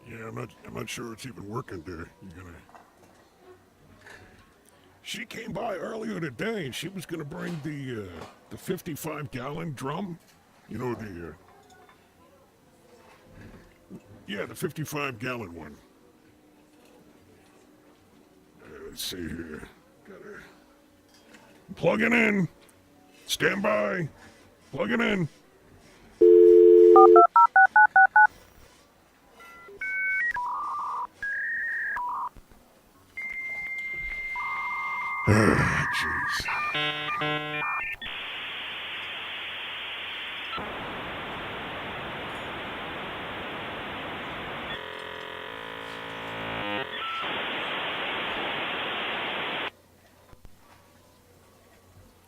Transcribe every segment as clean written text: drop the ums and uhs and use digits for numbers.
Yeah, I'm not sure it's even working there. She came by earlier today, and she was gonna bring the 55-gallon drum. You know, yeah, the 55-gallon one. Let's see here. Got her. Plug it in. Stand by. Plug it in. Jeez.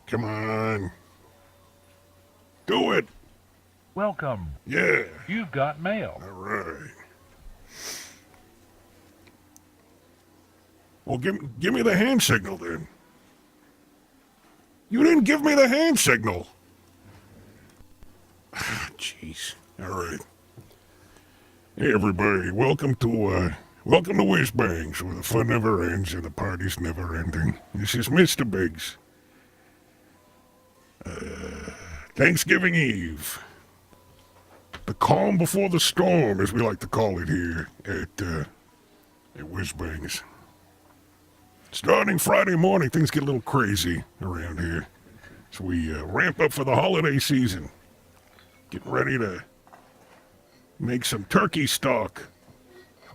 Come on. Do it. Welcome. Yeah. You've got mail. All right. Well, give me the hand signal then. You didn't give me the hand signal. Jeez. All right. Hey, everybody. Welcome to Whizzbangs, where the fun never ends and the party's never ending. This is Mr. Biggs. Thanksgiving Eve. The calm before the storm, as we like to call it here at Whizzbangs. Starting Friday morning, things get a little crazy around here. So we ramp up for the holiday season. Getting ready to make some turkey stock.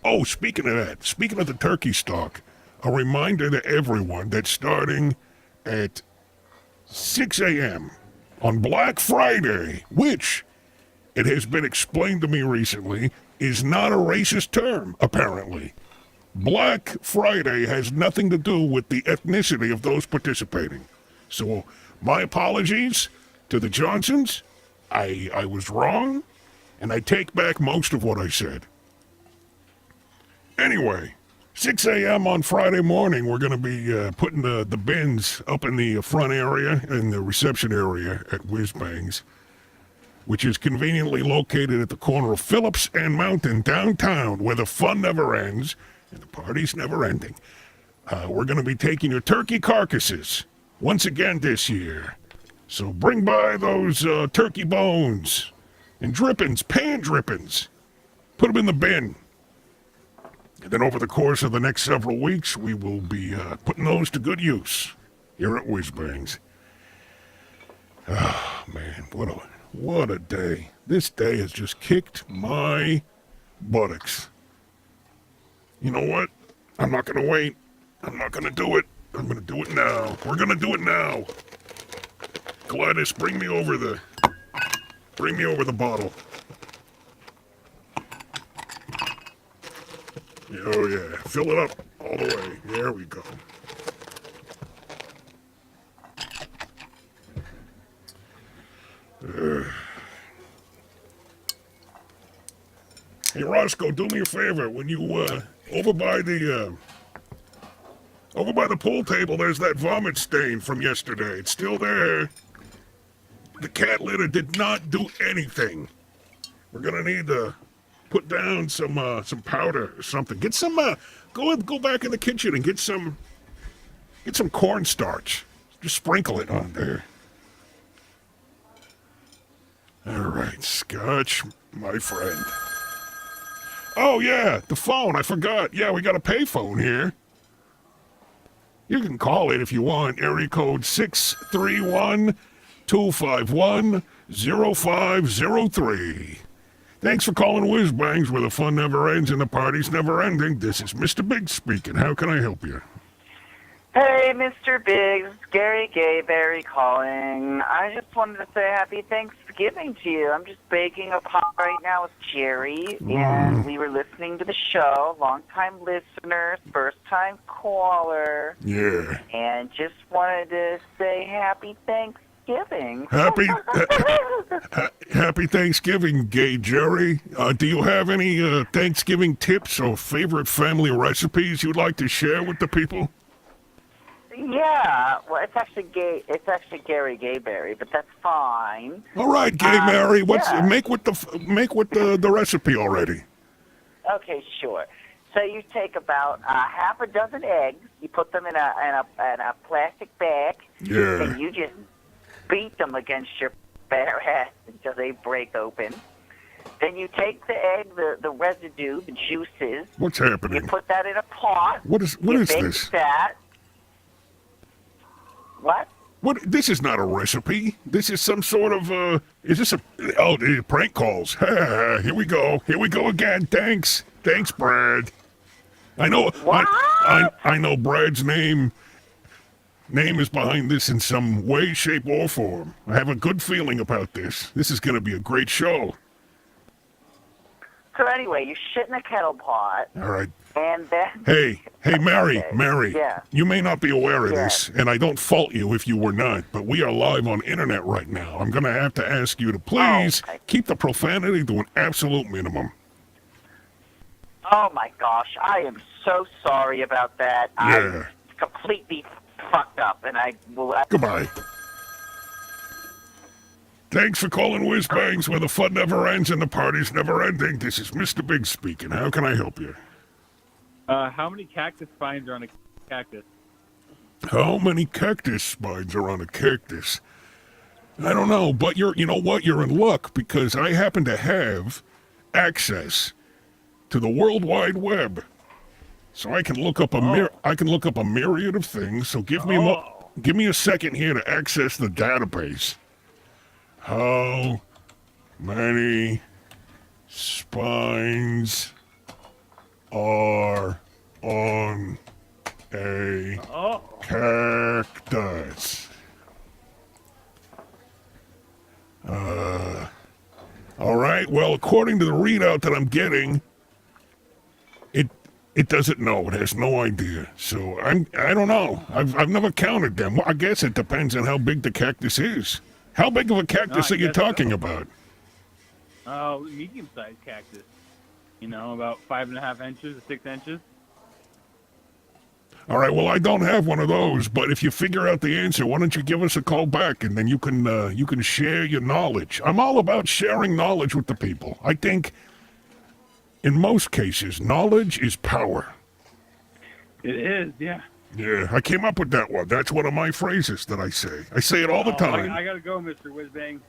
Oh, speaking of the turkey stock, a reminder to everyone that starting at 6 a.m. on Black Friday, which, it has been explained to me recently, is not a racist term, apparently. Black Friday has nothing to do with the ethnicity of those participating. So, my apologies to the Johnsons. I was wrong, and I take back most of what I said. Anyway, 6 a.m. on Friday morning, we're going to be putting the bins up in the front area, in the reception area at Whizzbangs, which is conveniently located at the corner of Phillips and Mountain downtown, where the fun never ends and the party's never ending. We're going to be taking your turkey carcasses once again this year. So bring by those turkey bones and drippings, pan drippings. Put them in the bin. And then over the course of the next several weeks, we will be putting those to good use here at Whizzbangs. Oh, man, what a day. This day has just kicked my buttocks. You know what? I'm not going to wait. I'm not gonna do it. I'm gonna do it now. We're gonna do it now. Gladys, bring me over the bottle. Oh yeah, fill it up all the way. There we go. Hey Roscoe, do me a favor. When you over by the pool table, there's that vomit stain from yesterday. It's still there. The cat litter did not do anything. We're gonna need to put down some powder or something. Get some go back in the kitchen and get some cornstarch. Just sprinkle it on there. All right, Scotch, my friend. Oh yeah, the phone. I forgot. Yeah, we got a payphone here. You can call it if you want. Area code 631-251-0503. Thanks for calling Whizzbangs, where the fun never ends and the party's never ending. This is Mr. Big speaking. How can I help you? Hey, Mr. Biggs, Gary Gayberry calling. I just wanted to say happy Thanksgiving to you. I'm just baking a pie right now with Jerry, and we were listening to the show. Long-time listener, first-time caller. Yeah. And just wanted to say happy Thanksgiving. Happy Thanksgiving, Gay Jerry. Do you have any Thanksgiving tips or favorite family recipes you'd like to share with the people? Yeah, well, it's actually Gary Gayberry, but that's fine. All right, Gay Mary. Yeah. Make with the recipe already? Okay, sure. So you take about half a dozen eggs. You put them in a plastic bag. Yeah. And you just beat them against your bare ass until they break open. Then you take the egg, the residue, the juices. What's happening? You put that in a pot. What is this? That. What? What? This is not a recipe. This is some sort of is this prank calls? Here we go. Here we go again. Thanks, Brad. I know. What? I know Brad's name is behind this in some way, shape, or form. I have a good feeling about this. This is going to be a great show. So anyway, you shit in a kettle pot. All right. And then... Hey, Mary, Okay. Mary. Yeah. You may not be aware of Yeah. this, and I don't fault you if you were not, but we are live on internet right now. I'm going to have to ask you to please Okay. keep the profanity to an absolute minimum. Oh my gosh, I am so sorry about that. Yeah. I'm completely fucked up, and I will... Goodbye. Thanks for calling Whizzbangs, where the fun never ends and the party's never ending. This is Mr. Big speaking. How can I help you? How many cactus spines are on a cactus? How many cactus spines are on a cactus? I don't know, but you know what? You're in luck because I happen to have access to the World Wide Web, so I can look up a myriad of things. So give me a second here to access the database. How many spines are on a cactus? All right. Well, according to the readout that I'm getting, it doesn't know. It has no idea. So I don't know. I've never counted them. Well, I guess it depends on how big the cactus is. How big of a cactus are you talking about? Medium-sized cactus. You know, about 5.5 inches to 6 inches. All right, well, I don't have one of those, but if you figure out the answer, why don't you give us a call back, and then you can share your knowledge. I'm all about sharing knowledge with the people. I think, in most cases, knowledge is power. It is, yeah. Yeah, I came up with that one. That's one of my phrases that I say. I say it all the time. I gotta go, Mr. Whizzbang.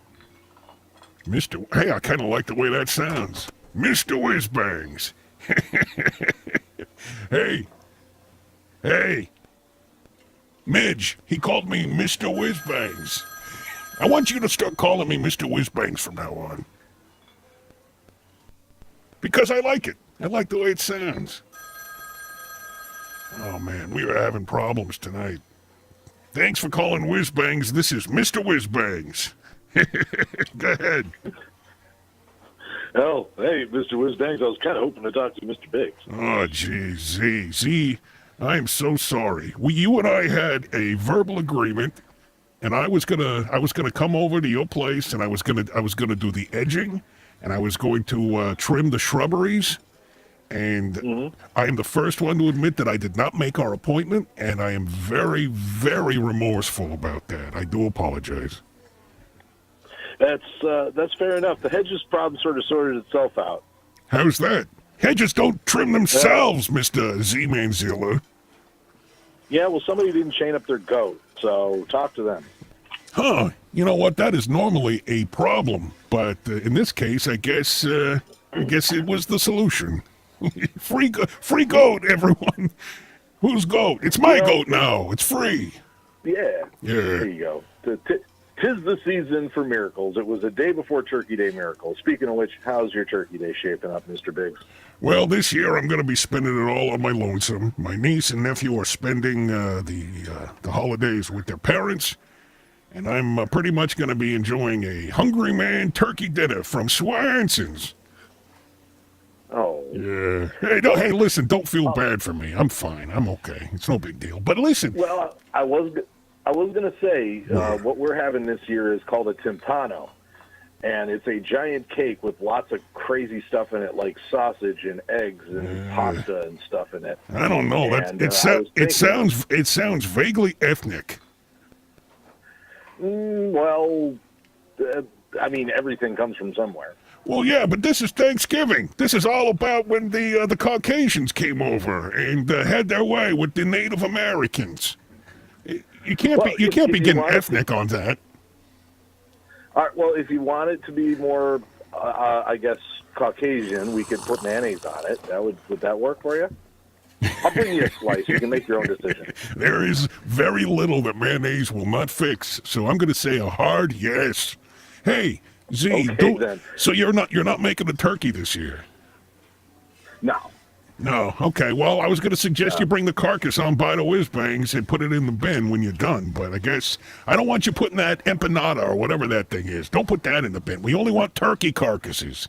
Hey, I kind of like the way that sounds. Mr. Whizzbangs. Hey. Midge, he called me Mr. Whizzbangs. I want you to start calling me Mr. Whizzbangs from now on. Because I like it. I like the way it sounds. Oh, man, we are having problems tonight. Thanks for calling Whizzbangs. This is Mr. Whizzbangs. Go ahead. Oh, hey, Mr. Whizzbangs, I was kind of hoping to talk to Mr. Biggs. Oh, gee, Z, I am so sorry. You and I had a verbal agreement, and I was gonna come over to your place, and I was gonna do the edging, and I was going to trim the shrubberies, and I am the first one to admit that I did not make our appointment, and I am very, very remorseful about that. I do apologize. That's fair enough. The hedges problem sort of sorted itself out. How's that? Hedges don't trim themselves, Mr. Z-Manzilla. Yeah, well, somebody didn't chain up their goat, so talk to them. Huh. You know what? That is normally a problem, but in this case, I guess it was the solution. free goat, everyone. Whose goat? It's my goat now. It's free. Yeah. Yeah. There you go. Tis the season for miracles. It was a day before Turkey Day miracle. Speaking of which, how's your Turkey Day shaping up, Mr. Biggs? Well, this year I'm going to be spending it all on my lonesome. My niece and nephew are spending the holidays with their parents, and I'm pretty much going to be enjoying a Hungry Man turkey dinner from Swanson's. Oh. Yeah. Hey, listen, don't feel bad for me. I'm fine. I'm okay. It's no big deal. But listen. Well, I was going to say, what we're having this year is called a timpano. And it's a giant cake with lots of crazy stuff in it, like sausage and eggs and pasta and stuff in it. I don't know. It sounds vaguely ethnic. Well, I mean, everything comes from somewhere. Well, yeah, but this is Thanksgiving. This is all about when the Caucasians came over and had their way with the Native Americans. You can't be getting ethnic on that. All right, well, if you want it to be more, I guess, Caucasian, we could put mayonnaise on it. Would that work for you? I'll bring you a slice. You can make your own decision. There is very little that mayonnaise will not fix, so I'm going to say a hard yes. Hey, Z, then. So you're not making a turkey this year? No. Okay. Well, I was going to suggest you bring the carcass on by the Whizzbangs and put it in the bin when you're done. But I guess I don't want you putting that empanada or whatever that thing is. Don't put that in the bin. We only want turkey carcasses.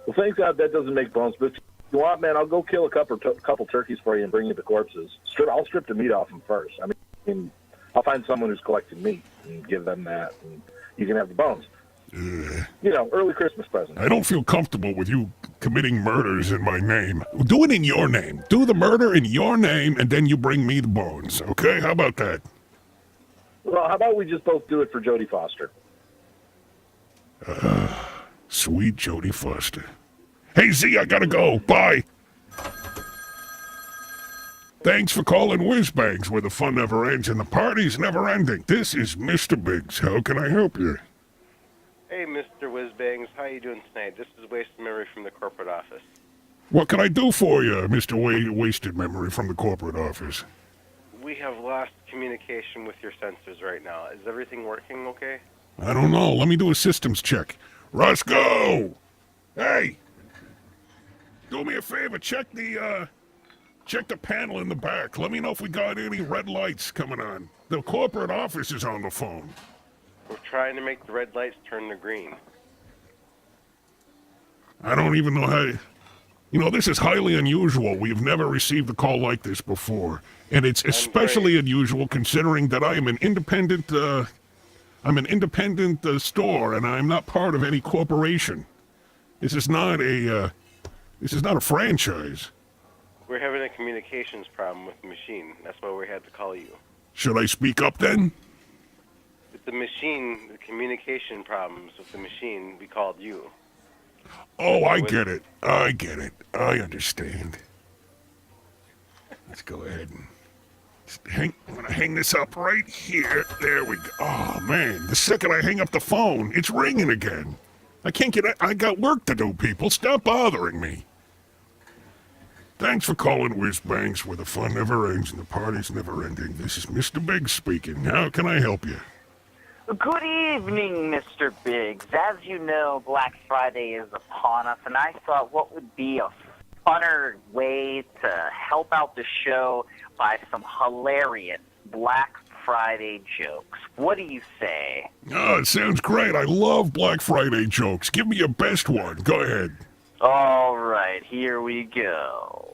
Well, thank God that doesn't make bones. But if you want, man, I'll go kill a couple turkeys for you and bring you the corpses. I'll strip the meat off them first. I mean, I'll find someone who's collecting meat and give them that, and you can have the bones. Early Christmas present. I don't feel comfortable with you committing murders in my name. Do it in your name. Do the murder in your name, and then you bring me the bones, okay? How about that? Well, how about we just both do it for Jodie Foster? Sweet Jodie Foster. Hey, Z, I gotta go. Bye. Thanks for calling Whizzbangs, where the fun never ends and the party's never ending. This is Mr. Biggs. How can I help you? Hey, Mr. Whizzbangs, how you doing tonight? This is Wasted Memory from the corporate office. What can I do for you, Mr. Wasted Memory from the corporate office? We have lost communication with your sensors right now. Is everything working okay? I don't know. Let me do a systems check. Roscoe! Hey! Do me a favor. Check the panel in the back. Let me know if we got any red lights coming on. The corporate office is on the phone. We're trying to make the red lights turn to green. I don't even know how... this is highly unusual. We've never received a call like this before. And it's especially unusual considering that I am an independent, store, and I'm not part of any corporation. This is not a franchise. We're having a communications problem with the machine. That's why we had to call you. Should I speak up then? With the machine, the communication problems with the machine, we called you. Oh, I get it. I understand. Let's go ahead and I'm gonna hang this up right here. There we go. Oh man, the second I hang up the phone, it's ringing again. I got work to do, people. Stop bothering me. Thanks for calling Whizzbangs, where the fun never ends and the party's never ending. This is Mr. Biggs speaking. How can I help you? Good evening, Mr. Biggs. As you know, Black Friday is upon us, and I thought what would be a funner way to help out the show by some hilarious Black Friday jokes. What do you say? Oh, it sounds great. I love Black Friday jokes. Give me your best one. Go ahead. All right, here we go.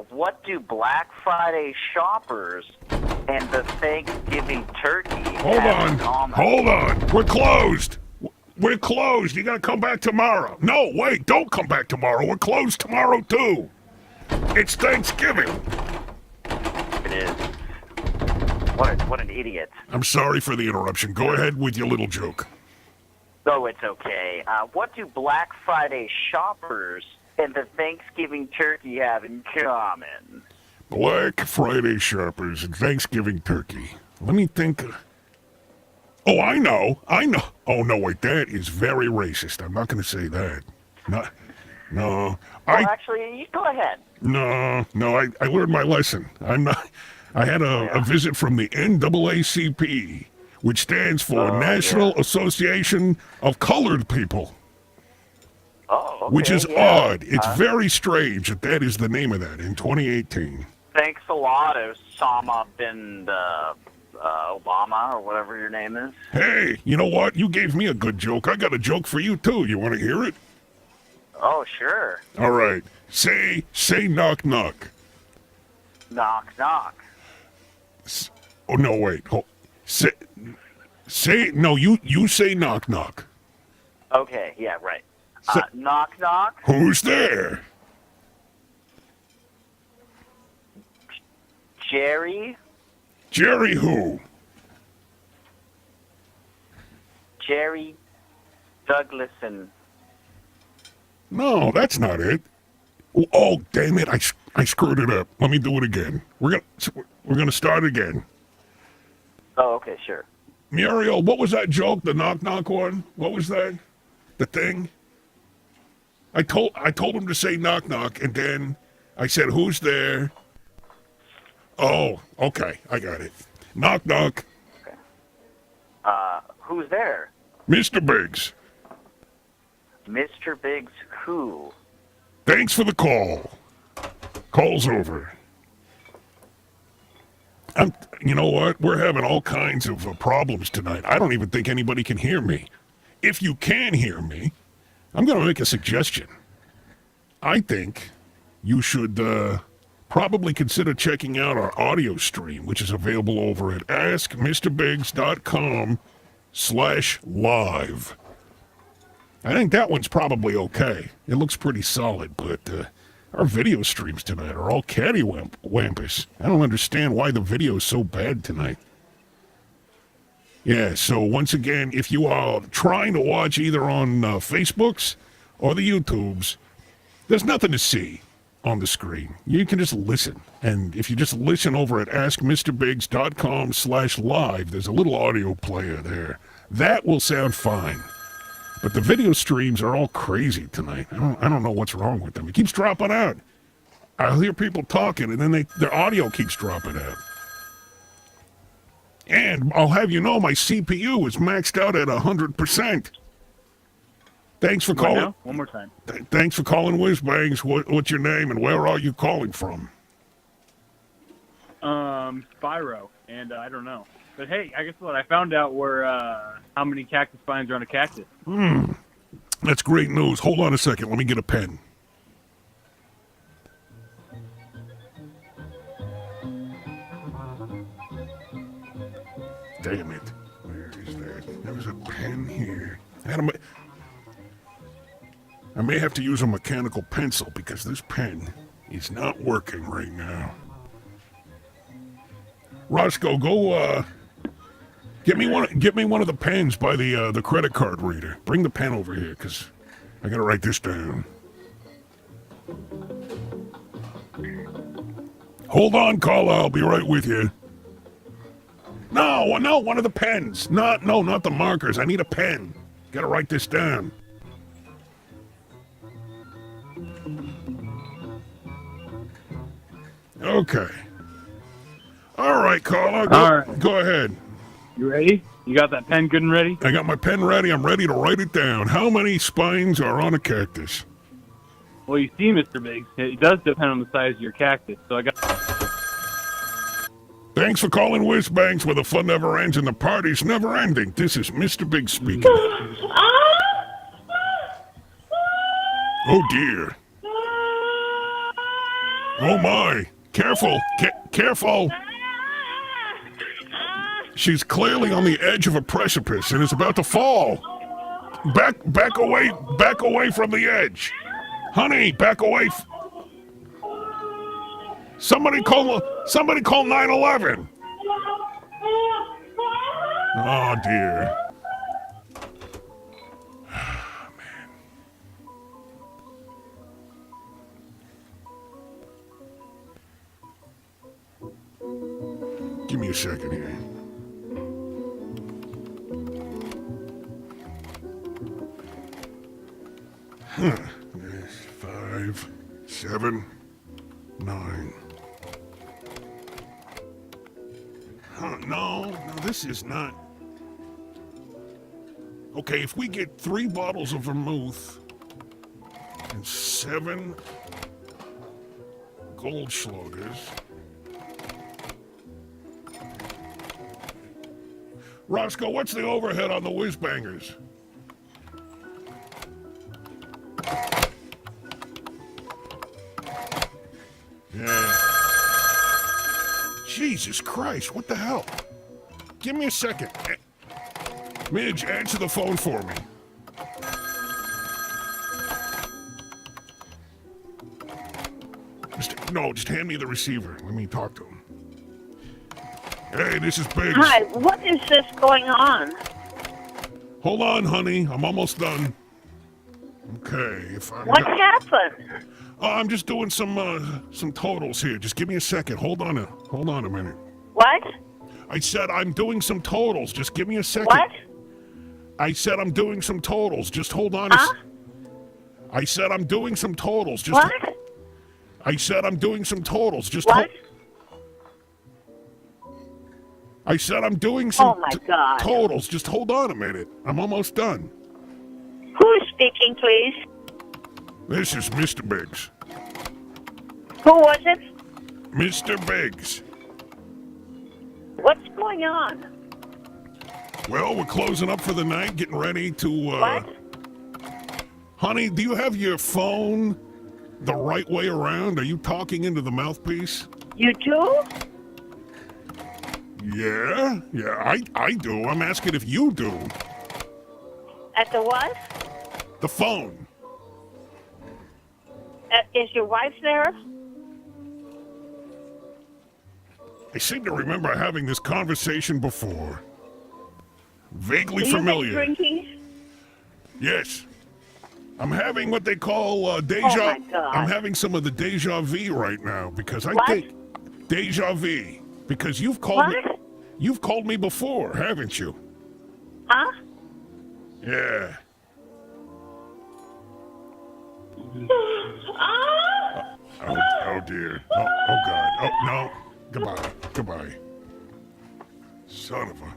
What do Black Friday shoppers and the Thanksgiving turkey Hold have on. in common? Hold on. We're closed. We're closed. You gotta come back tomorrow. No, wait. Don't come back tomorrow. We're closed tomorrow, too. It's Thanksgiving. It is. What an idiot. I'm sorry for the interruption. Go ahead with your little joke. Oh, it's okay. What do Black Friday shoppers and the Thanksgiving turkey have in common? Black Friday shoppers and Thanksgiving turkey. Let me think. Oh, I know. Oh, no, wait. That is very racist. I'm not going to say that. No. Well, actually, you go ahead. No, I learned my lesson. I had a visit from the NAACP, which stands for National Association of Colored People. Oh, okay, Which is yeah. odd. It's very strange that is the name of that in 2018. Thanks a lot, Osama bin Obama, or whatever your name is. Hey, you know what? You gave me a good joke. I got a joke for you, too. You want to hear it? Oh, sure. All right. Say knock knock. Knock, knock. Oh, no, wait. Say, no, you say knock knock. Okay, yeah, right. So- Knock, knock. Who's there? Jerry. Jerry who? Jerry Douglason. No, that's not it. Oh, damn it. I screwed it up. Let me do it again. We're gonna start again. Oh, okay, sure. Muriel, what was that joke? The knock knock one? What was that? The thing? I told him to say knock knock, and then I said, "Who's there?" Oh, okay, I got it. Knock knock. Who's there? Mr. Biggs. Mr. Biggs who? Thanks for the call. Call's over. You know what? We're having all kinds of problems tonight. I don't even think anybody can hear me. If you can hear me, I'm going to make a suggestion. I think you should probably consider checking out our audio stream, which is available over at askmrbiggs.com/live. I think that one's probably okay. It looks pretty solid, but our video streams tonight are all cattywampus. I don't understand why the video's so bad tonight. Yeah, so once again, if you are trying to watch either on Facebooks or the YouTubes, there's nothing to see on the screen. You can just listen. And if you just listen over at askmrbiggs.com/live, there's a little audio player there. That will sound fine. But the video streams are all crazy tonight. I don't know what's wrong with them. It keeps dropping out. I'll hear people talking, and then their audio keeps dropping out. And I'll have you know, my CPU is maxed out at 100%. Thanks for calling. Now? One more time. Thanks for calling Whizzbangs. What's your name, and where are you calling from? Spyro, and I don't know. But hey, I guess what? I found out where how many cactus spines are on a cactus. That's great news. Hold on a second. Let me get a pen. Damn it. Where is that? There was a pen here. I may have to use a mechanical pencil because this pen is not working right now. Roscoe, go get me one of the pens by the credit card reader. Bring the pen over here, because I gotta write this down. Hold on, Carla. I'll be right with you. No, one of the pens. Not the markers. I need a pen. Gotta write this down. Okay. All right, Carla. All right. Go ahead. You ready? You got that pen good and ready? I got my pen ready. I'm ready to write it down. How many spines are on a cactus? Well, you see, Mr. Biggs, it does depend on the size of your cactus. So I got. Thanks for calling Whizzbangs, where the fun never ends and the party's never ending. This is Mr. Big speaking. Oh dear. Oh my. Careful. Careful. She's clearly on the edge of a precipice and is about to fall. Back away from the edge. Honey, back away. Somebody call 911. Oh dear. Man. Give me a second here. Yes, 5, 7, 9. No, this is not. Okay, if we get 3 bottles of vermouth and 7 Goldschlagers. Roscoe, what's the overhead on the Whizzbangers? Yeah. Jesus Christ, what the hell? Give me a second. Midge, answer the phone for me. No, just hand me the receiver. Let me talk to him. Hey, this is Biggs. Hi, what is this going on? Hold on, honey. I'm almost done. Okay, if I'm... What happened? I'm just doing some totals here. Just give me a second. Hold on a minute. What? I said I'm doing some totals. Just give me a second. What? I said I'm doing some totals. Just hold on. I said I'm doing some totals. Just What? I said I'm doing some totals. Just What? I said I'm doing some Oh my God. totals. Just hold on a minute. I'm almost done. Who is speaking, please? This is Mr. Biggs. Who was it? Mr. Biggs. What's going on? Well, we're closing up for the night, getting ready to, What? Honey, do you have your phone the right way around? Are you talking into the mouthpiece? You do? Yeah, I do. I'm asking if you do. At the what? The phone. Is your wife there? I seem to remember having this conversation before. Vaguely Are you familiar. drinking? Yes. I'm having what they call deja. Oh my God. I'm having some of the deja vu right now because I What? think deja vu because you've called me. What? You've called me before, haven't you? Huh? Yeah. Oh dear. Oh God. Oh no. Goodbye. Son of a.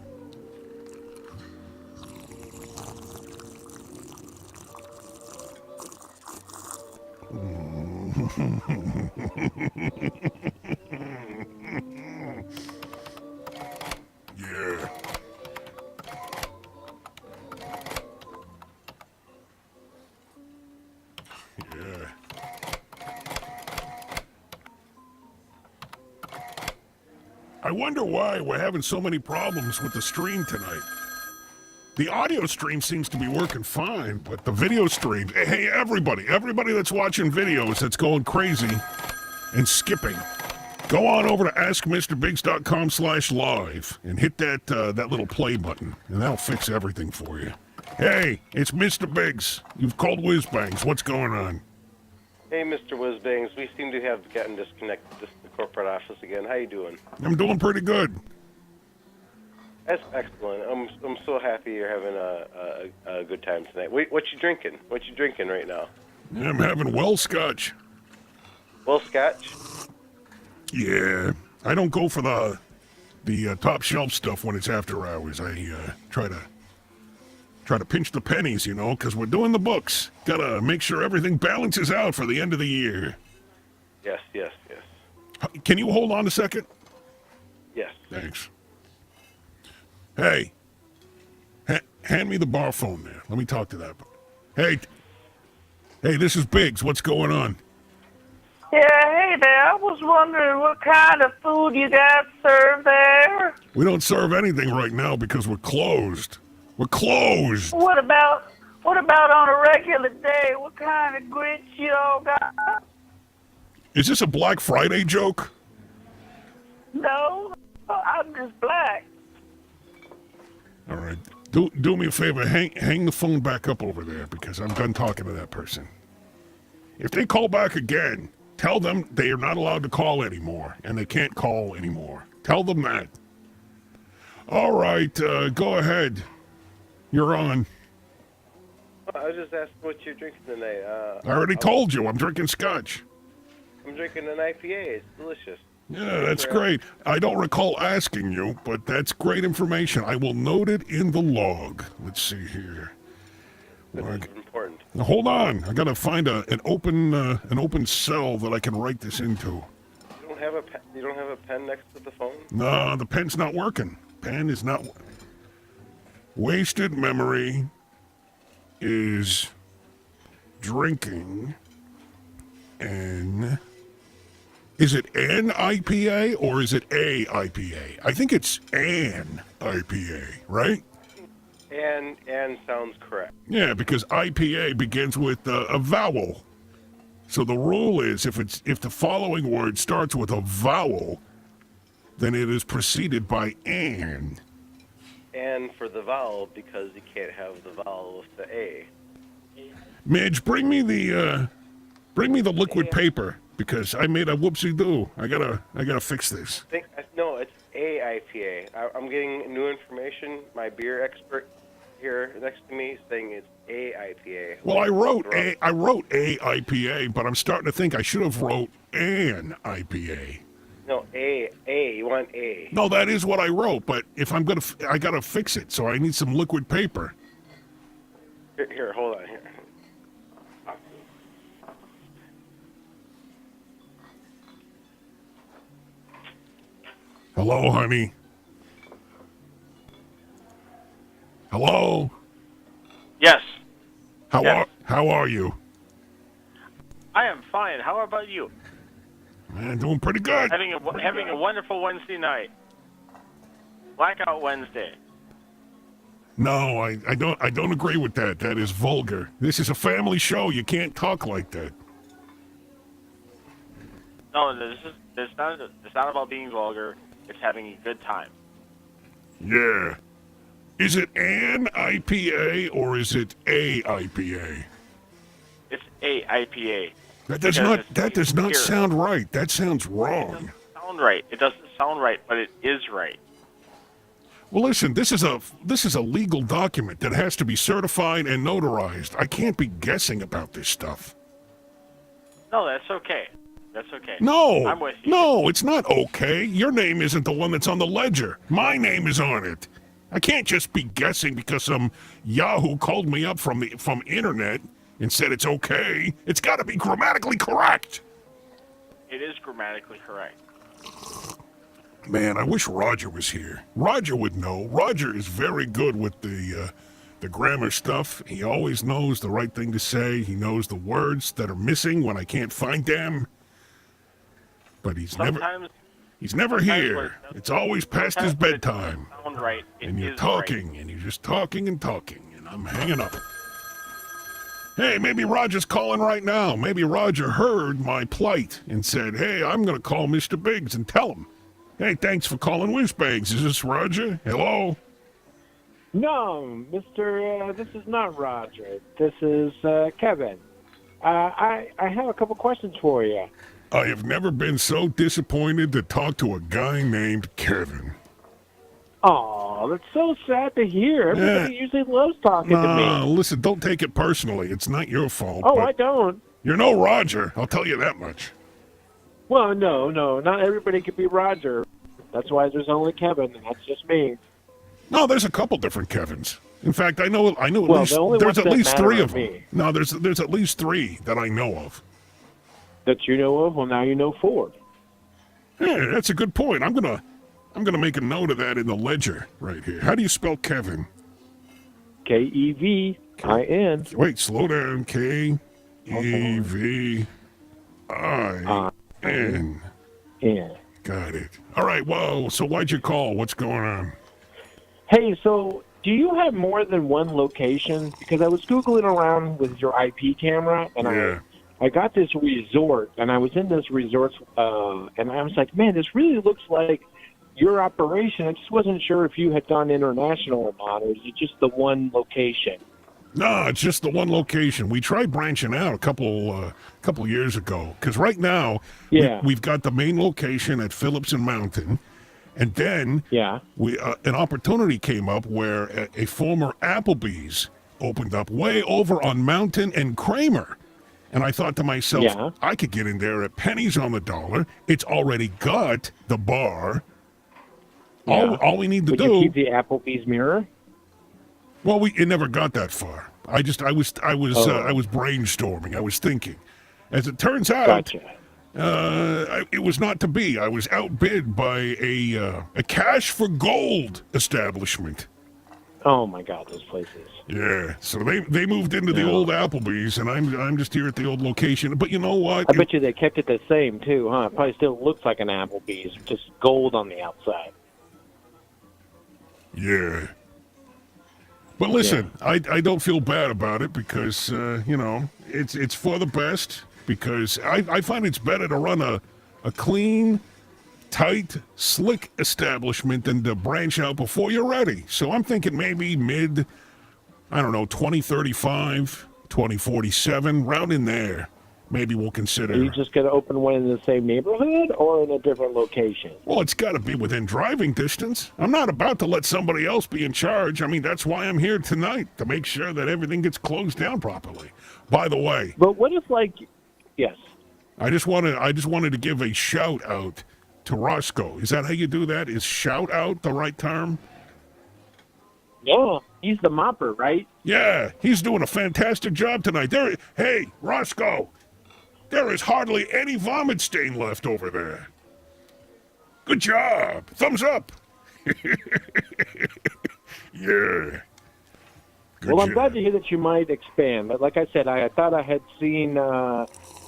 Yeah. Yeah. I wonder why we're having so many problems with the stream tonight. The audio stream seems to be working fine, but the video stream, hey, everybody that's watching videos that's going crazy and skipping, go on over to askmrbiggs.com/live and hit that little play button, and that'll fix everything for you. Hey, it's Mr. Biggs. You've called Whizzbangs. What's going on? Hey, Mr. Whizzbangs, we seem to have gotten disconnected. This is the corporate office again. How you doing? I'm doing pretty good. That's excellent. I'm so happy you're having a good time tonight. Wait, what you drinking? What you drinking right now? I'm having well scotch. Well, scotch? Yeah, I don't go for the top shelf stuff when it's after hours. I try Try to pinch the pennies, you know, because we're doing the books. Gotta make sure everything balances out for the end of the year. Yes. Can you hold on a second? Yes. Thanks. Hey, hand me the bar phone there. Let me talk to that. Hey, this is Biggs. What's going on? Yeah, hey there. I was wondering what kind of food you guys serve there. We don't serve anything right now because we're closed. We're closed. What about on a regular day? What kind of grits you all got? Is this a Black Friday joke? No, I'm just black. All right. Do me a favor. Hang the phone back up over there because I'm done talking to that person. If they call back again, tell them they are not allowed to call anymore and they can't call anymore. Tell them that. All right. Go ahead. You're on. I was just asking what you're drinking tonight. I already told you. I'm drinking scotch. I'm drinking an IPA. It's delicious. Yeah, that's great. I don't recall asking you, but that's great information. I will note it in the log. Let's see here. This is important. Now, hold on. I gotta find an open cell that I can write this into. You don't have a pen next to the phone? No, the pen's not working. Pen is not. Wasted memory is drinking an. Is it an IPA or is it a IPA? I think it's an IPA, right? And sounds correct. Yeah, because IPA begins with a vowel. So the rule is if the following word starts with a vowel, then it is preceded by an. And for the vowel, because you can't have the vowel with the A. Midge, bring me the liquid paper because I made a whoopsie-doo. I gotta fix this. No, it's a IPA. I'm getting new information. My beer expert here next to me saying it's a IPA. Well, I wrote a IPA, but I'm starting to think I should have wrote an IPA. No, A. You want A. No, that is what I wrote, but if I'm I gotta fix it, so I need some liquid paper. Here, hold on here. Hello, honey. Hello. Yes, How Yes. how are you? I am fine. How about you? Man, doing pretty good. Having a wonderful Wednesday night. Blackout Wednesday. No, I don't agree with that. That is vulgar. This is a family show. You can't talk like that. No, it's not about being vulgar. It's having a good time. Yeah. Is it an IPA or is it a IPA? It's a IPA. That does not sound right. That sounds wrong. Sound right. It doesn't sound right, but it is right. Well, listen, this is a legal document that has to be certified and notarized. I can't be guessing about this stuff. No, that's okay. That's okay. No. I'm with you. No, it's not okay. Your name isn't the one that's on the ledger. My name is on it. I can't just be guessing because some Yahoo called me up from internet and said it's okay. It's got to be grammatically correct. It is grammatically correct. Man, I wish Roger was here. Roger would know. Roger is very good with the grammar stuff. He always knows the right thing to say. He knows the words that are missing when I can't find them. But he's never here. It's always past his bedtime. Sound right. And you're talking, and you're just talking, and I'm hanging up. Hey, maybe Roger's calling right now. Maybe Roger heard my plight and said, hey, I'm going to call Mr. Biggs and tell him. Hey, thanks for calling Whizzbangs. Is this Roger? Hello? No, Mr. This is not Roger. This is Kevin. I have a couple questions for you. I have never been so disappointed to talk to a guy named Kevin. Oh, that's so sad to hear. Everybody usually loves talking to me. Listen, don't take it personally. It's not your fault. Oh, but I don't. You're no Roger. I'll tell you that much. Well, no. Not everybody can be Roger. That's why there's only Kevin, and that's just me. No, there's a couple different Kevins. In fact, I know at Well, least the only there's ones at that least matter 3 are of them. me. No, there's at least 3 that I know of. That you know of? Well, now you know 4. Yeah, that's a good point. I'm gonna make a note of that in the ledger right here. How do you spell Kevin? Kevin. Wait, slow down. K E V I N. Yeah. Got it. All right. Whoa. So why'd you call? What's going on? Hey, so do you have more than one location? Because I was Googling around with your IP camera, and Yeah. I got this resort, and I was in this resort, and I was like, man, this really looks like your operation. I just wasn't sure if you had gone international or not, or is it just the one location? No, it's just the one location. We tried branching out a couple years ago because right now we've got the main location at Phillips and Mountain, and then we an opportunity came up where a former Applebee's opened up way over on Mountain and Kramer, and I thought to myself, I could get in there at pennies on the dollar. It's already got the bar. All we need to do. Would you keep the Applebee's mirror? Well, it never got that far. I was brainstorming. I was thinking. As it turns out, it was not to be. I was outbid by a cash for gold establishment. Oh my God, those places. Yeah, so they moved into the old Applebee's, and I'm just here at the old location. But you know what? I bet you they kept it the same too, huh? It probably still looks like an Applebee's, just gold on the outside. Yeah. But listen, I don't feel bad about it because, it's for the best because I find it's better to run a clean, tight, slick establishment than to branch out before you're ready. So I'm thinking maybe 2035, 2047, round in there. Maybe we'll consider. Are you just going to open one in the same neighborhood or in a different location? Well, it's got to be within driving distance. I'm not about to let somebody else be in charge. I mean, that's why I'm here tonight, to make sure that everything gets closed down properly. By the way. But what if, yes. I just wanted to give a shout out to Roscoe. Is that how you do that? Is shout out the right term? Yeah, he's the mopper, right? Yeah, he's doing a fantastic job tonight. Hey, Roscoe. There is hardly any vomit stain left over there. Good job. Thumbs up. Yeah. Well, I'm glad to hear that you might expand. But like I said, I thought I had seen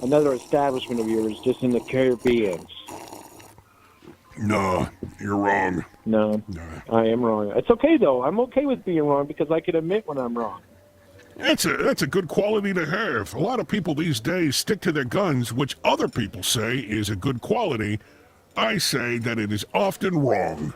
another establishment of yours just in the Caribbean. No, you're wrong. No, I am wrong. It's okay, though. I'm okay with being wrong because I can admit when I'm wrong. That's a good quality to have. A lot of people these days stick to their guns, which other people say is a good quality. I say that it is often wrong.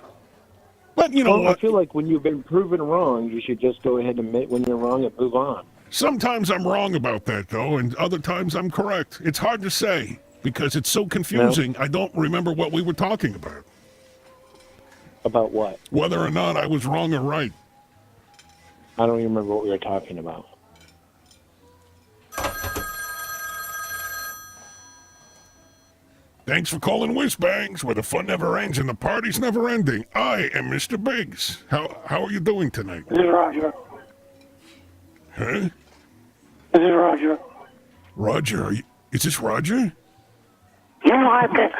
But you know what? I feel like when you've been proven wrong, you should just go ahead and admit when you're wrong and move on. Sometimes I'm wrong about that, though, and other times I'm correct. It's hard to say because it's so confusing. No. I don't remember what we were talking about. About what? Whether or not I was wrong or right. I don't even remember what we were talking about. Thanks for calling Whizzbangs, where the fun never ends and the party's never ending. I am Mr. Biggs. How are you doing tonight? This is Roger. Huh? This is Roger. Roger, is this Roger? You know, I've got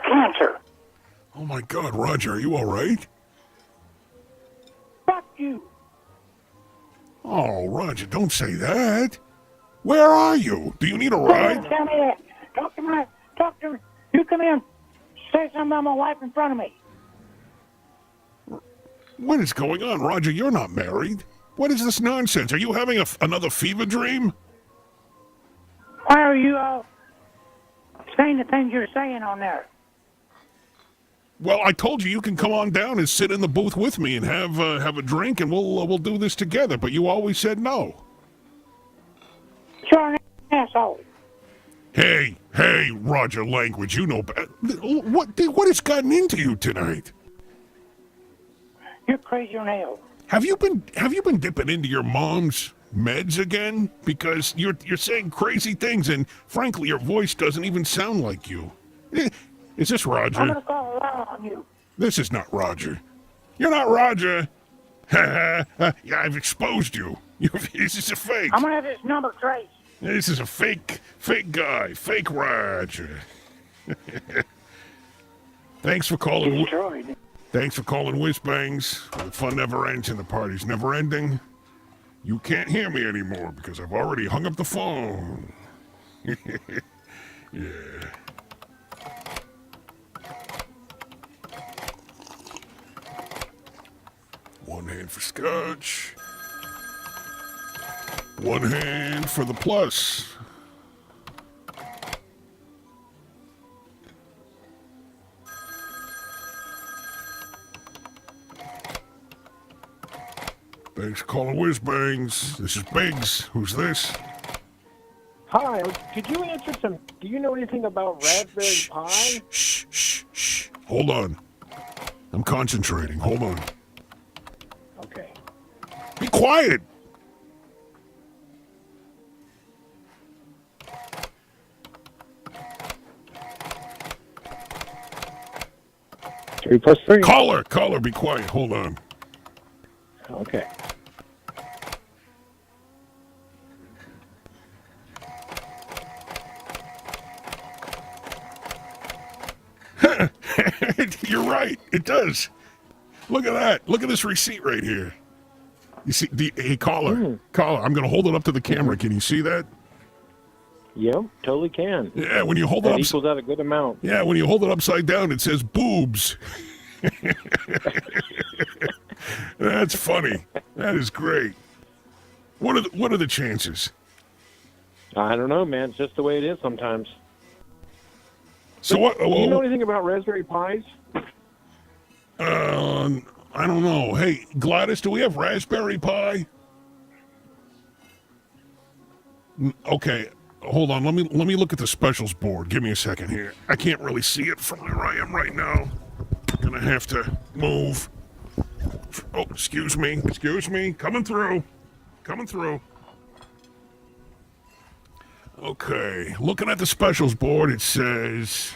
cancer. Oh my God, Roger, are you all right? Fuck you. Oh, Roger, don't say that. Where are you? Do you need a ride? Tell me that. Talk to me. You come in. Say something about my wife in front of me. What is going on, Roger? You're not married. What is this nonsense? Are you having another fever dream? Why are you all saying the things you're saying on there? Well, I told you can come on down and sit in the booth with me and have a drink, and we'll do this together. But you always said no. You're an asshole. Hey, Roger, language. You know better. What has gotten into you tonight? You're crazy on hell. Have you been dipping into your mom's meds again? Because you're saying crazy things, and frankly, your voice doesn't even sound like you. Is this Roger? I'm gonna call a law on you. This is not Roger. You're not Roger. Yeah, I've exposed you. This is a fake. I'm gonna have this number traced. This is a fake guy, fake Roger. Thanks for calling. Destroyed. Thanks for calling Whizzbangs. The fun never ends and the party's never ending. You can't hear me anymore because I've already hung up the phone. Yeah. One hand for scotch. One hand for the plus. Thanks for calling Whizzbangs. This is Biggs. Who's this? Hi, could you answer some? Do you know anything about Raspberry Pi? Shh. Hold on. I'm concentrating. Hold on. Okay. Be quiet. 3 plus 3. Caller, be quiet. Hold on. Okay. You're right. It does. Look at that. Look at this receipt right here. You see, hey, caller, I'm going to hold it up to the camera. Can you see that? Yep, totally can. Yeah, when you hold it That up, equals out a good amount. yeah, when you hold it upside down, it says boobs. That's funny. That is great. What are the chances? I don't know, man. It's just the way it is sometimes. So what? Do you know anything about Raspberry Pis? I don't know. Hey, Gladys, do we have Raspberry Pi? Okay, hold on. Let me look at the specials board. Give me a second here. I can't really see it from where I am right now. Gonna have to move. Oh, excuse me. Coming through. Okay, looking at the specials board, it says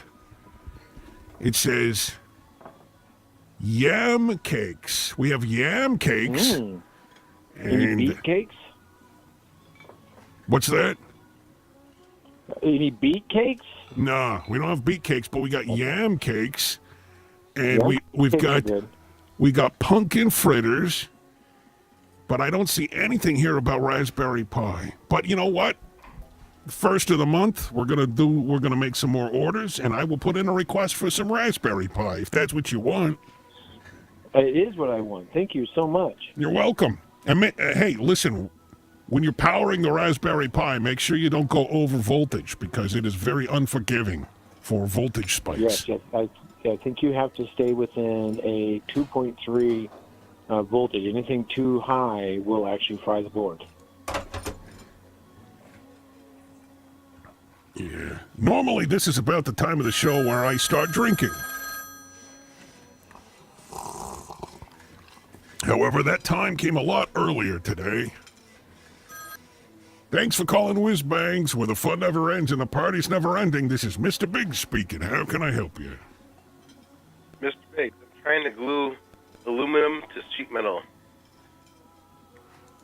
yam cakes. We have yam cakes. Any beet cakes? What's that? Any beet cakes? Nah, we don't have beet cakes, but we got yam cakes, and Yep, we've cakes are got good. we got pumpkin fritters, but I don't see anything here about Raspberry Pi. But you know what? First of the month, we're gonna make some more orders, and I will put in a request for some Raspberry Pi if that's what you want. It is what I want. Thank you so much. You're welcome. And hey, listen, when you're powering the Raspberry Pi, make sure you don't go over voltage because it is very unforgiving for voltage spikes. Yes. I think you have to stay within a 2.3 voltage. Anything too high will actually fry the board. Yeah. Normally, this is about the time of the show where I start drinking. However, that time came a lot earlier today. Thanks for calling Whizzbangs, where the fun never ends and the party's never ending. This is Mr. Big speaking. How can I help you? Mr. Biggs, I'm trying to glue aluminum to sheet metal.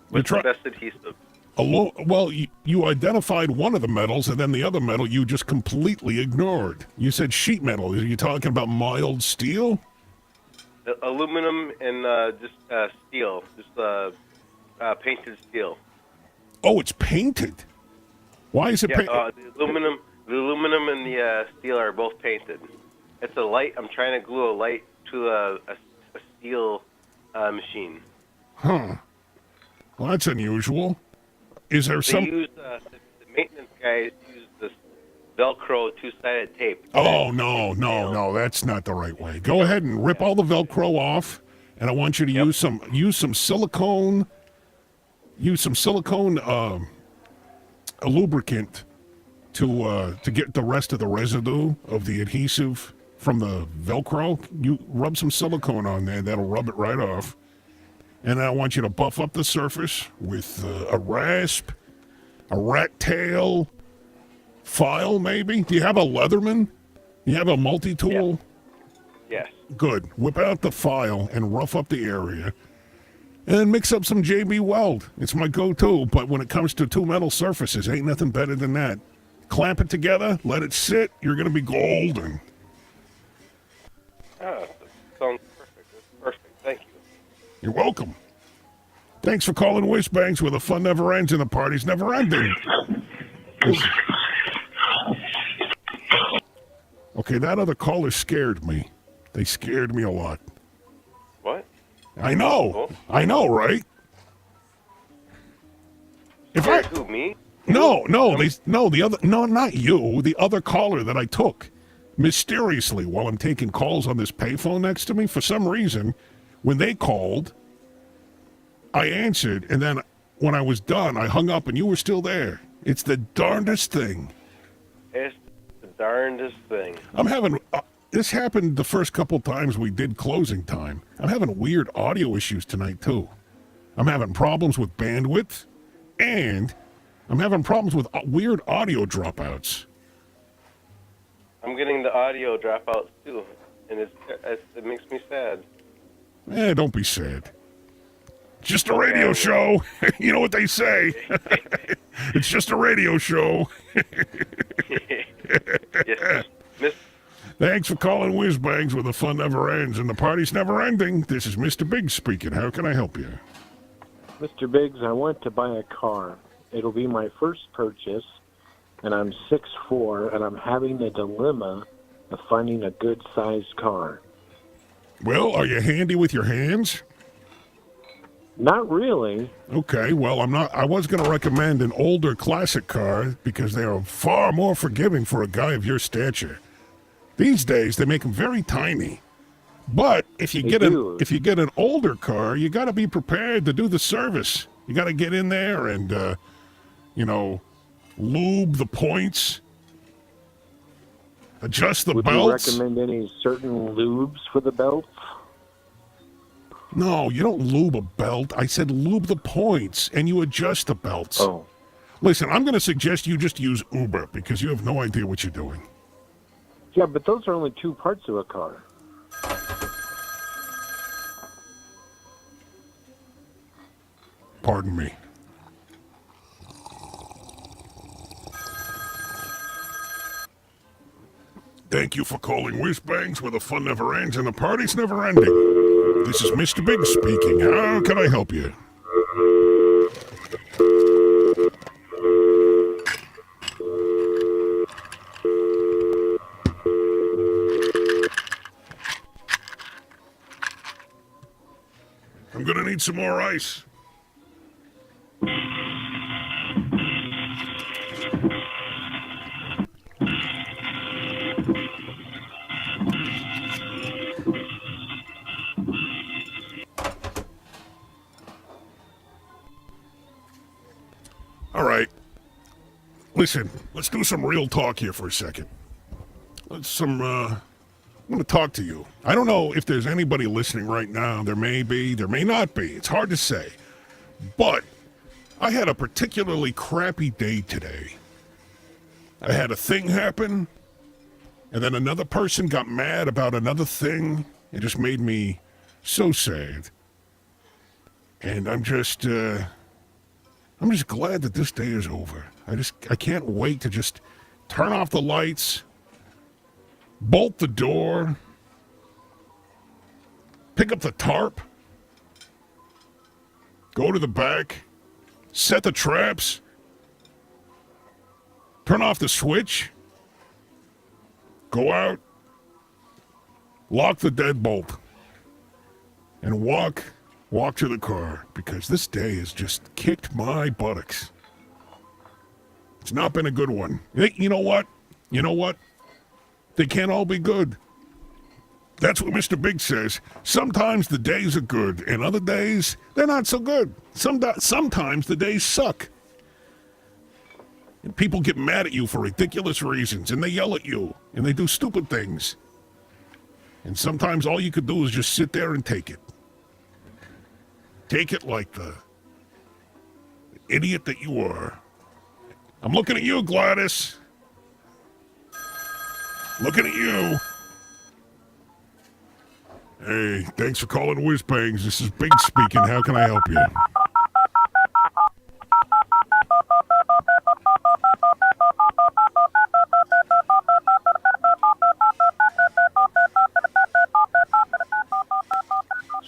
What's the best adhesive? Well, you identified one of the metals, and then the other metal you just completely ignored. You said sheet metal. Are you talking about mild steel? Aluminum and just steel, just painted steel. Oh, it's painted. Why is it painted? The aluminum and the steel are both painted. It's a light. I'm trying to glue a light to a steel machine. Huh. Well, that's unusual. Is there some? They use the maintenance guys use this Velcro two-sided tape. Oh no, that's not the right way. Go ahead and rip all the Velcro off, and I want you to use some silicone. Use some silicone lubricant to get the rest of the residue of the adhesive from the Velcro. You rub some silicone on there; that'll rub it right off. And I want you to buff up the surface with a rasp, a rat tail file, maybe. Do you have a Leatherman? You have a multi-tool? Yes. Good. Whip out the file and rough up the area. And then mix up some JB Weld. It's my go-to, but when it comes to two metal surfaces, ain't nothing better than that. Clamp it together, let it sit, you're going to be golden. Ah, that sounds perfect. That's perfect. Thank you. You're welcome. Thanks for calling Whizzbangs, where the fun never ends and the party's never ending. Okay, that other caller scared me. They scared me a lot. What? I know, right? Who, me? No, not you. The other caller that I took, mysteriously, while I'm taking calls on this payphone next to me, for some reason, when they called, I answered, and then when I was done, I hung up, and you were still there. It's the darndest thing. It's the darndest thing. I'm having. This happened the first couple times we did closing time. I'm having weird audio issues tonight, too. I'm having problems with bandwidth, and I'm having problems with weird audio dropouts. I'm getting the audio dropouts, too, and it makes me sad. Don't be sad. Just a radio show. You know what they say. It's just a radio show. Yes, Miss. Thanks for calling Whizzbangs, where the fun never ends and the party's never ending. This is Mr. Biggs speaking. How can I help you? Mr. Biggs, I want to buy a car. It'll be my first purchase, and I'm 6'4", and I'm having the dilemma of finding a good-sized car. Well, are you handy with your hands? Not really. Okay, well, I was going to recommend an older classic car because they are far more forgiving for a guy of your stature. These days, they make them very tiny. But if you get an older car, you got to be prepared to do the service. You got to get in there and, lube the points, adjust the belts. Would you recommend any certain lubes for the belts? No, you don't lube a belt. I said lube the points, and you adjust the belts. Oh. Listen, I'm going to suggest you just use Uber because you have no idea what you're doing. Yeah, but those are only two parts of a car. Pardon me. Thank you for calling Whizzbangs, where the fun never ends and the party's never ending. This is Mr. Big speaking. How can I help you? I'm gonna need some more ice. All right. Listen, let's do some real talk here for a second. I'm going to talk to you. I don't know if there's anybody listening right now. There may be, there may not be. It's hard to say. But I had a particularly crappy day today. I had a thing happen, and then another person got mad about another thing. It just made me so sad. And I'm just glad that this day is over. I can't wait to just turn off the lights, bolt the door, pick up the tarp, go to the back, set the traps, turn off the switch, go out, lock the deadbolt, and walk to the car, because this day has just kicked my buttocks. It's not been a good one. You know what? They can't all be good. That's what Mr. Big says. Sometimes the days are good, and other days, they're not so good. Sometimes the days suck. And people get mad at you for ridiculous reasons, and they yell at you, and they do stupid things. And sometimes all you could do is just sit there and take it. Take it like the idiot that you are. I'm looking at you, Gladys. Looking at you. Hey, thanks for calling Whizzbangs. This is Big speaking. How can I help you?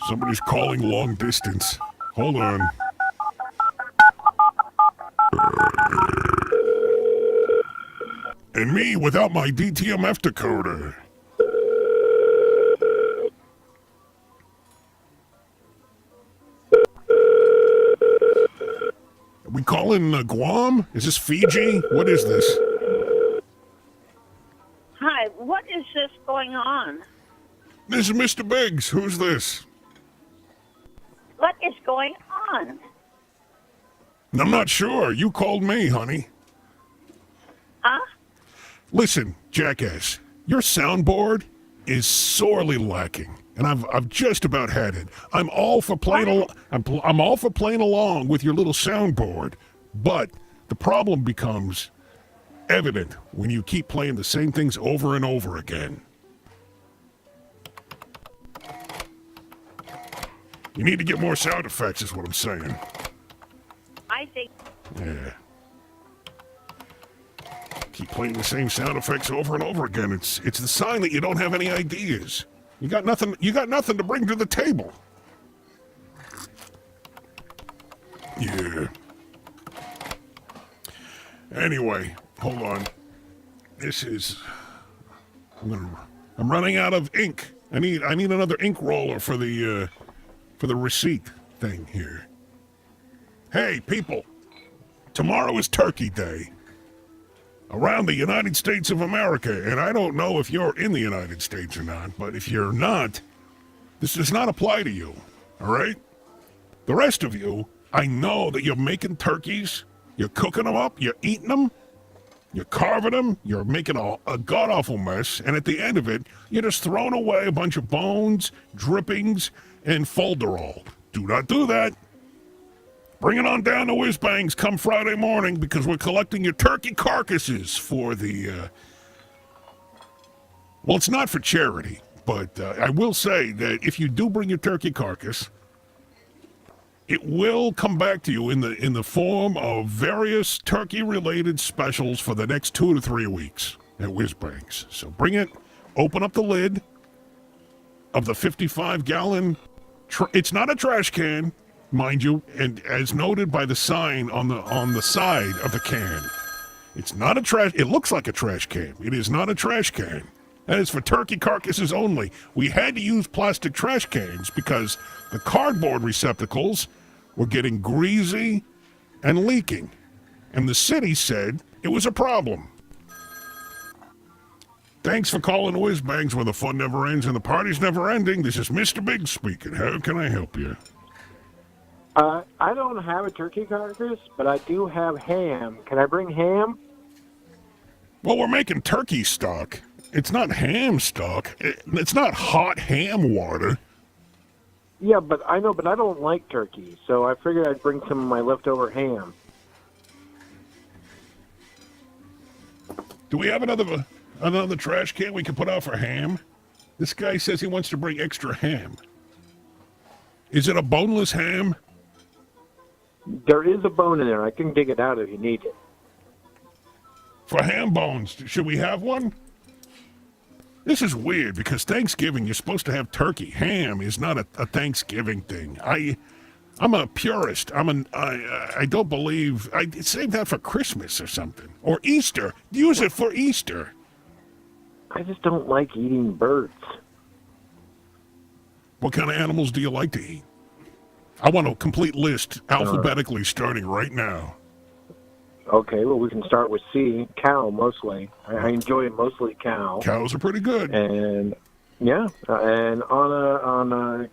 Somebody's calling long distance. Hold on. And me without my DTMF decoder. Are we calling Guam? Is this Fiji? What is this? Hi, what is this going on? This is Mr. Biggs. Who's this? What is going on? I'm not sure. You called me, honey. Huh? Listen, jackass, your soundboard is sorely lacking, and I've just about had it. I'm all for playing I'm all for playing along with your little soundboard, but the problem becomes evident when you keep playing the same things over and over again. You need to get more sound effects, is what I'm saying. I think. Yeah. Keep playing the same sound effects over and over again. It's the sign that you don't have any ideas. You got nothing to bring to the table. Yeah. Anyway, hold on. I'm running out of ink. I need another ink roller for the receipt thing here. Hey, people. Tomorrow is Turkey Day around the United States of America, and I don't know if you're in the United States or not, but if you're not, this does not apply to you, all right? The rest of you, I know that you're making turkeys, you're cooking them up, you're eating them, you're carving them, you're making a god-awful mess, and at the end of it, you're just throwing away a bunch of bones, drippings, and folderol. Do not do that. Bring it on down to Whizzbangs come Friday morning because we're collecting your turkey carcasses for the, well, it's not for charity, but I will say that if you do bring your turkey carcass, it will come back to you in the form of various turkey-related specials for the next 2 to 3 weeks at Whizzbangs. So bring it, open up the lid of the 55-gallon, it's not a trash can, mind you, and as noted by the sign on the side of the can, it's not a trash. It looks like a trash can. It is not a trash can. That is for turkey carcasses only. We had to use plastic trash cans because the cardboard receptacles were getting greasy and leaking, and the city said it was a problem. Thanks for calling Whizzbangs, where the fun never ends and the party's never ending. This is Mr. Big speaking. How can I help you? I don't have a turkey carcass, but I do have ham. Can I bring ham? Well, we're making turkey stock. It's not ham stock. It's not hot ham water. Yeah, but I know, but I don't like turkey, so I figured I'd bring some of my leftover ham. Do we have another trash can we can put out for ham? This guy says he wants to bring extra ham. Is it a boneless ham? There is a bone in there. I can dig it out if you need it. For ham bones, should we have one? This is weird because Thanksgiving, you're supposed to have turkey. Ham is not a Thanksgiving thing. I'm a purist. I don't believe. I save that for Christmas or something. Or Easter. Use it for Easter. I just don't like eating birds. What kind of animals do you like to eat? I want a complete list alphabetically starting right now. Okay, well, we can start with C, cow, mostly. I enjoy mostly cow. Cows are pretty good. And, yeah, and on a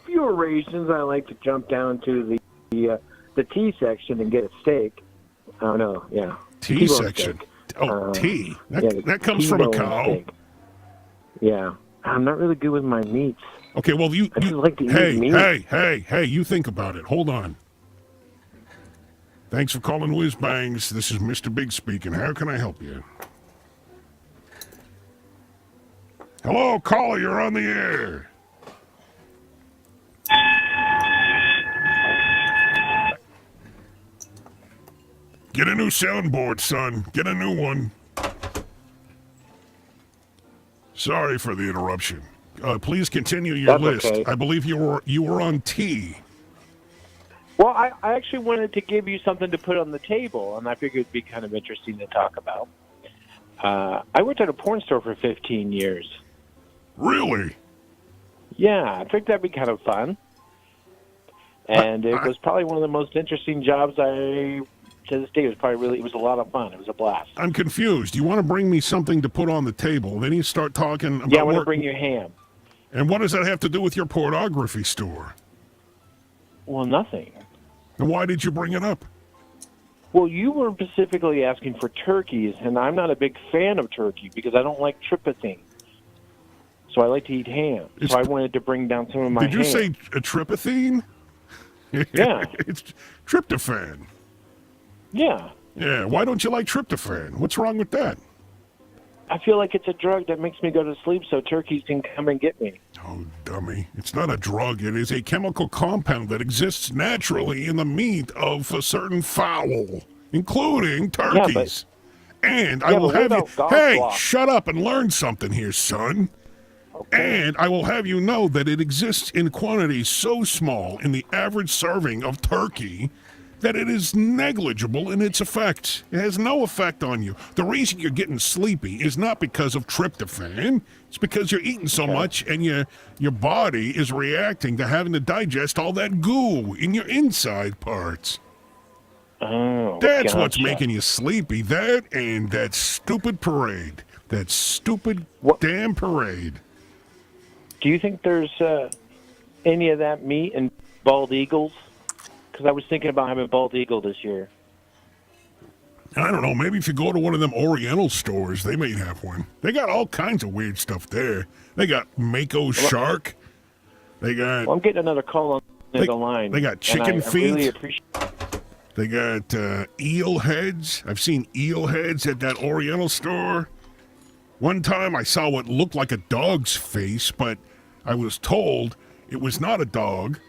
few occasions, I like to jump down to the T section and get a steak. Oh, no, yeah. T section? Steak. Oh, T. Yeah, that comes from a cow. Steak. Yeah. I'm not really good with my meats. Okay, well, I just like to eat meat. Hey, you think about it. Hold on. Thanks for calling Whizzbangs. This is Mr. Big speaking. How can I help you? Hello, caller, you're on the air. Get a new soundboard, son. Get a new one. Sorry for the interruption. Please continue your That's list. okay. I believe you were on T. Well, I actually wanted to give you something to put on the table, and I figured it'd be kind of interesting to talk about. I worked at a porn store for 15 years. Really? Yeah, I think that'd be kind of fun. And it was probably one of the most interesting jobs to this day. It was a lot of fun. It was a blast. I'm confused. You want to bring me something to put on the table, then you start talking about Yeah, I want to bring you ham. And what does that have to do with your pornography store? Well, nothing. And why did you bring it up? Well, you were specifically asking for turkeys, and I'm not a big fan of turkey because I don't like tryptophan. So I like to eat ham. So I wanted to bring down some of my ham. Did you say a tryptophan? Yeah. It's tryptophan. Yeah. Yeah, why don't you like tryptophan? What's wrong with that? I feel like it's a drug that makes me go to sleep so turkeys can come and get me. Oh, dummy. It's not a drug. It is a chemical compound that exists naturally in the meat of a certain fowl, including turkeys. And I will have you... Hey, shut up and learn something here, son. Okay. And I will have you know that it exists in quantities so small in the average serving of turkey that it is negligible in its effects. It has no effect on you. The reason you're getting sleepy is not because of tryptophan. It's because you're eating so much and your body is reacting to having to digest all that goo in your inside parts. Oh, That's gotcha. what's making you sleepy. That and that stupid parade. That stupid damn parade. Do you think there's any of that meat in bald eagles? Because I was thinking about having bald eagle this year. I don't know. Maybe if you go to one of them Oriental stores, they may have one. They got all kinds of weird stuff there. They got Mako shark. They got... Well, I'm getting another call on the line. They got chicken feet. I really appreciate. They got eel heads. I've seen eel heads at that Oriental store. One time I saw what looked like a dog's face, but I was told it was not a dog,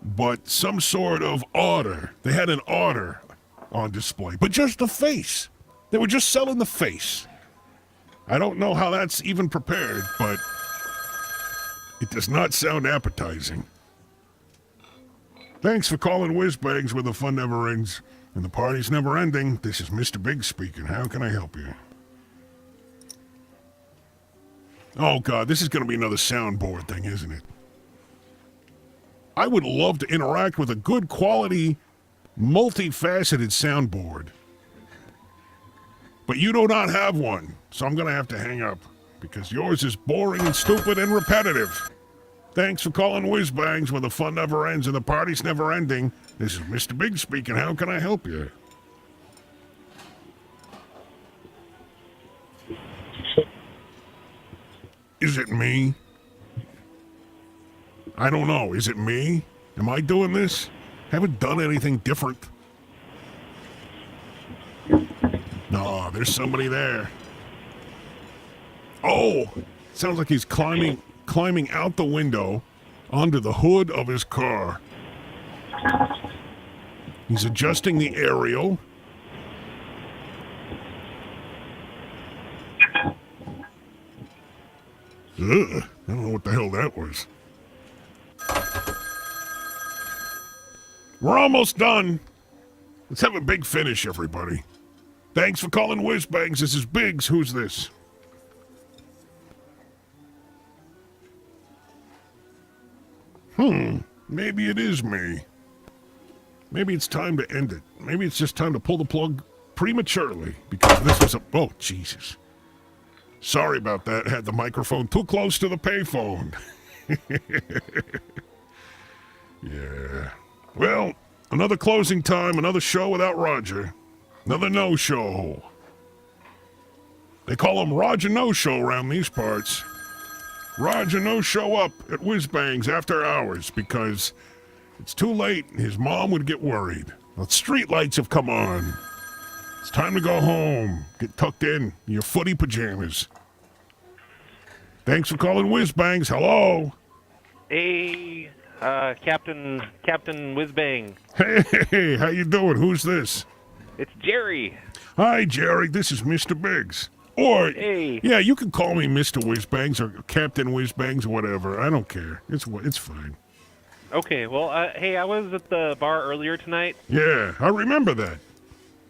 but some sort of otter. They had an otter on display, but just the face. They were just selling the face. I don't know how that's even prepared, but it does not sound appetizing. Thanks for calling Whizzbangs where the fun never ends and the party's never ending. This is Mr. Big speaking. How can I help you? Oh, God, this is going to be another soundboard thing, isn't it? I would love to interact with a good quality, multifaceted soundboard. But you do not have one, so I'm going to have to hang up because yours is boring and stupid and repetitive. Thanks for calling Whizzbangs where the fun never ends and the party's never ending. This is Mr. Big speaking. How can I help you? Is it me? I don't know. Is it me? Am I doing this? Haven't done anything different. No, there's somebody there. Oh, sounds like he's climbing out the window onto the hood of his car. He's adjusting the aerial. Ugh, I don't know what the hell that was. We're almost done. Let's have a big finish, everybody. Thanks for calling Whizzbangs. This is Biggs. Who's this? Maybe it is me. Maybe it's time to end it. Maybe it's just time to pull the plug prematurely because this was a... Oh, Jesus. Sorry about that. Had the microphone too close to the payphone. Yeah. Well, another closing time, another show without Roger. Another no-show. They call him Roger No-Show around these parts. Roger no-show up at Whizzbangs after hours because it's too late and his mom would get worried. The street lights have come on. It's time to go home. Get tucked in your footy pajamas. Thanks for calling Whizzbangs. Hello. Hey, Captain Whizzbang. Hey, how you doing? Who's this? It's Jerry. Hi, Jerry. This is Mr. Biggs. Or, Hey. yeah, you can call me Mr. Whizzbangs or Captain Whizzbangs or whatever. I don't care. It's fine. Okay, well, hey, I was at the bar earlier tonight. Yeah, I remember that.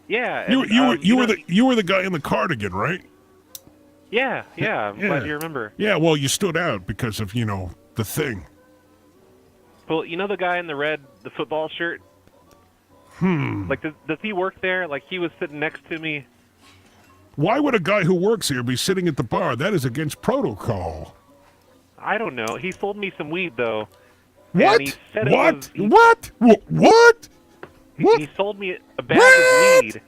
Yeah. You and, were the guy in the cardigan, right? Yeah, I'm glad you remember. Yeah, well, you stood out because of, the thing. Well, you know the guy in the football shirt? Like, does he work there? Like, he was sitting next to me. Why would a guy who works here be sitting at the bar? That is against protocol. I don't know. He sold me some weed, though. What? And he said What? It was, What? What? He sold me a bag of weed.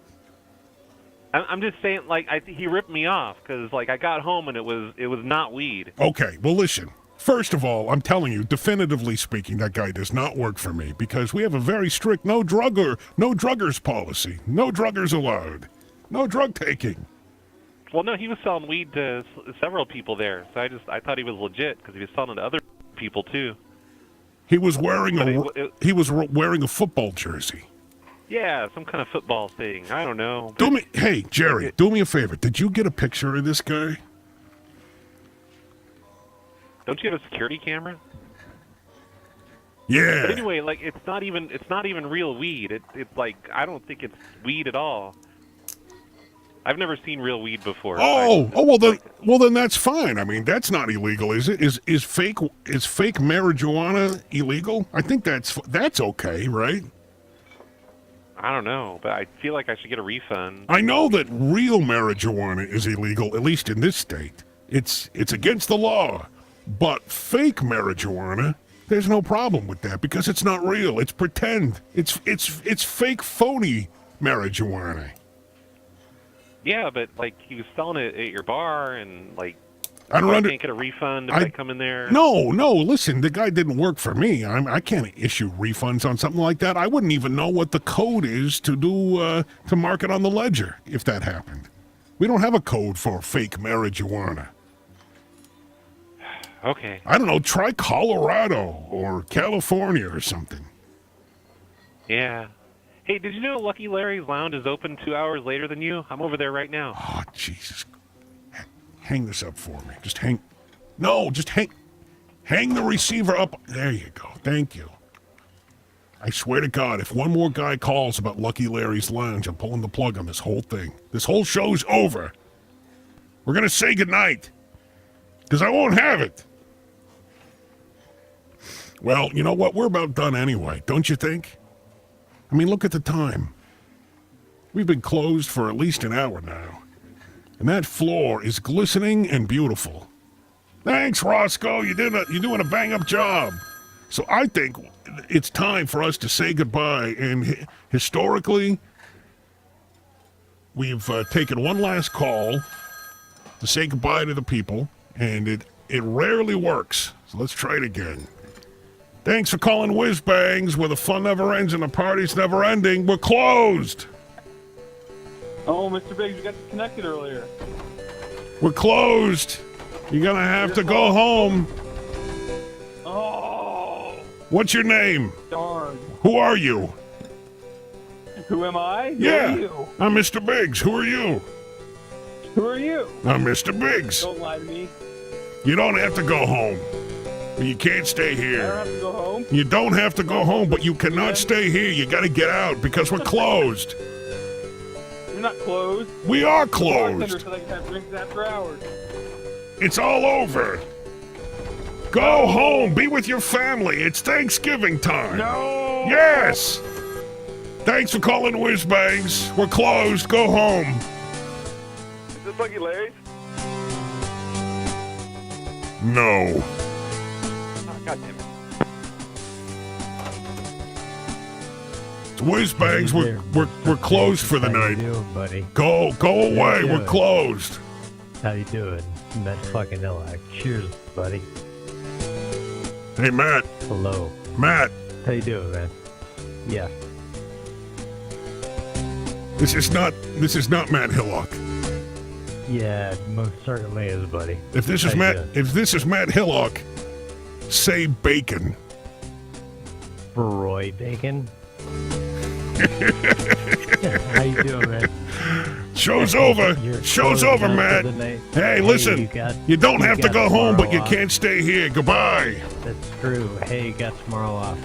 I'm just saying, like, he ripped me off because, like, I got home and it was not weed. Okay, well, listen. First of all, I'm telling you, definitively speaking, that guy does not work for me because we have a very strict no druggers policy. No druggers allowed. No drug taking. Well, no, he was selling weed to several people there, so I thought he was legit because he was selling it to other people too. He was wearing wearing a football jersey. Yeah, some kind of football thing. I don't know. Hey, Jerry, do me a favor. Did you get a picture of this guy? Don't you have a security camera? Yeah. But anyway, like it's not even real weed. It's like I don't think it's weed at all. I've never seen real weed before. Well then that's fine. I mean, that's not illegal, is it? Is fake marijuana illegal? I think that's okay, right? I don't know, but I feel like I should get a refund. I know that real marijuana is illegal, at least in this state. It's against the law. But fake marijuana, there's no problem with that because it's not real. It's pretend. It's fake phony marijuana. Yeah, but like he was selling it at your bar, and like I can't get a refund if I come in there. No. Listen, the guy didn't work for me. I can't issue refunds on something like that. I wouldn't even know what the code is to do to mark it on the ledger if that happened. We don't have a code for fake marijuana. Okay. I don't know. Try Colorado or California or something. Yeah. Hey, did you know Lucky Larry's Lounge is open 2 hours later than you? I'm over there right now. Oh, Jesus. Hang this up for me. Just hang the receiver up. There you go. Thank you. I swear to God, if one more guy calls about Lucky Larry's Lounge, I'm pulling the plug on this whole thing. This whole show's over. We're going to say goodnight. Because I won't have it. Well, you know what? We're about done anyway, don't you think? I mean, look at the time. We've been closed for at least an hour now. And that floor is glistening and beautiful. Thanks, Roscoe. You're doing a bang-up job. So I think it's time for us to say goodbye. And historically, we've taken one last call to say goodbye to the people. And it rarely works. So let's try it again. Thanks for calling Whizzbangs, where the fun never ends and the party's never ending. We're closed. Oh, Mr. Biggs, we got disconnected earlier. We're closed. You're going to have to go home. Oh. What's your name? Darn. Who are you? Who am I? Yeah. Who are you? I'm Mr. Biggs. Who are you? Who are you? I'm Mr. Biggs. Don't lie to me. You don't have to go home. You can't stay I here. don't have to go home. You don't have to go home, but you cannot stay here. You got to get out because we're closed. You're not closed. We are The bartender closed. said I can have drinks after hours. It's all over. Go home. Be with your family. It's Thanksgiving time. No. Yes. Thanks for calling Whizzbangs. We're closed. Go home. Is this Lucky Larry's? No. Oh, God damn it. It's Whizzbangs. We're closed for the night. How you doing, buddy? Go away. you We're doing? closed. How you doing? Matt fucking Ilak. Cheers, buddy. Hey, Matt. Hello. Matt. How you doing, man? Yeah. This is not Matt Hillock. Yeah, it most certainly is, buddy. If this is Matt Hillock, say bacon. Roy Bacon. How you doing, man? Show's over. You're Show's closed over, out for Matt. the night. Hey, listen. You don't have to go home, but you can't stay here. Goodbye. That's true. Hey, you got tomorrow off.